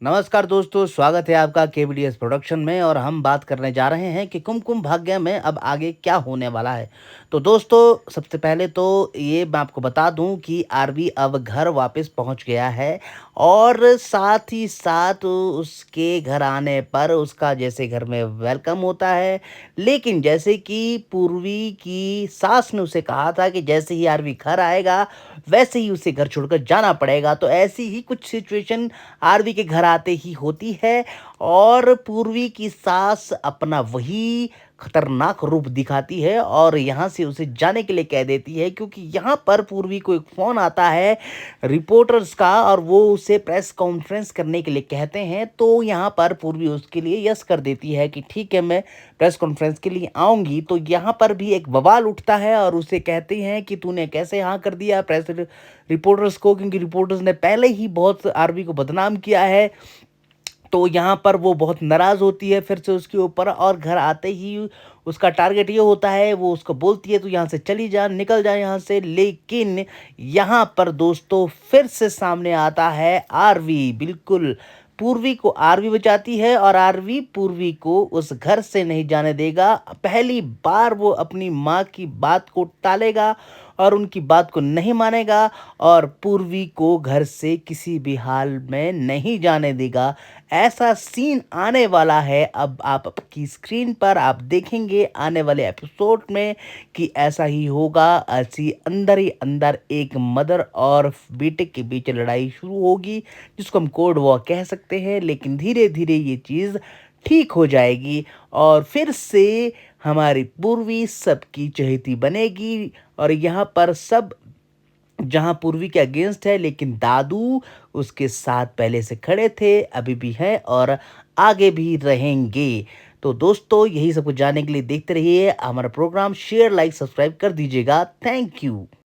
नमस्कार दोस्तों, स्वागत है आपका केबीडीएस प्रोडक्शन में और हम बात करने जा रहे हैं कि कुमकुम भाग्य में अब आगे क्या होने वाला है। तो दोस्तों, सबसे पहले तो ये मैं आपको बता दूं कि आरवी अब घर वापस पहुंच गया है और साथ ही साथ उसके घर आने पर उसका जैसे घर में वेलकम होता है, लेकिन जैसे कि पूर्वी की सास ने उसे कहा था कि जैसे ही आरवी घर आएगा, वैसे ही उसे घर छोड़कर जाना पड़ेगा। तो ऐसी ही कुछ सिचुएशन आरवी के घर आते ही होती है और पूर्वी की सास अपना वही खतरनाक रूप दिखाती है और यहाँ से उसे जाने के लिए कह देती है, क्योंकि यहाँ पर पूर्वी को एक फ़ोन आता है रिपोर्टर्स का और वो उसे प्रेस कॉन्फ्रेंस करने के लिए कहते हैं। तो यहाँ पर पूर्वी उसके लिए यस कर देती है कि ठीक है, मैं प्रेस कॉन्फ्रेंस के लिए आऊँगी। तो यहाँ पर भी एक बवाल उठता है और उसे कहते हैं कि तूने कैसे हाँ कर दिया प्रेस रिपोर्टर्स को, क्योंकि रिपोर्टर्स ने पहले ही बहुत आरवी को बदनाम किया है। तो यहाँ पर वो बहुत नाराज़ होती है फिर से उसके ऊपर और घर आते ही उसका टारगेट ये होता है, वो उसको बोलती है तू यहाँ से चली जा, निकल जा यहाँ से। लेकिन यहाँ पर दोस्तों फिर से सामने आता है आरवी। बिल्कुल पूर्वी को आरवी बचाती है और आरवी पूर्वी को उस घर से नहीं जाने देगा। पहली बार वो अपनी माँ की बात को टालेगा और उनकी बात को नहीं मानेगा और पूर्वी को घर से किसी भी हाल में नहीं जाने देगा। ऐसा सीन आने वाला है, अब आप आपकी स्क्रीन पर आप देखेंगे आने वाले एपिसोड में कि ऐसा ही होगा। ऐसी अंदर ही अंदर एक मदर और बेटे के बीच लड़ाई शुरू होगी, जिसको हम कोल्ड वॉर कह सकते हैं। लेकिन धीरे धीरे ये चीज़ ठीक हो जाएगी और फिर से हमारी पूर्वी सबकी चहेती बनेगी और यहाँ पर सब जहाँ पूर्वी के अगेंस्ट है, लेकिन दादू उसके साथ पहले से खड़े थे, अभी भी हैं और आगे भी रहेंगे। तो दोस्तों, यही सब कुछ जानने के लिए देखते रहिए हमारा प्रोग्राम। शेयर, लाइक, सब्सक्राइब कर दीजिएगा। Thank you.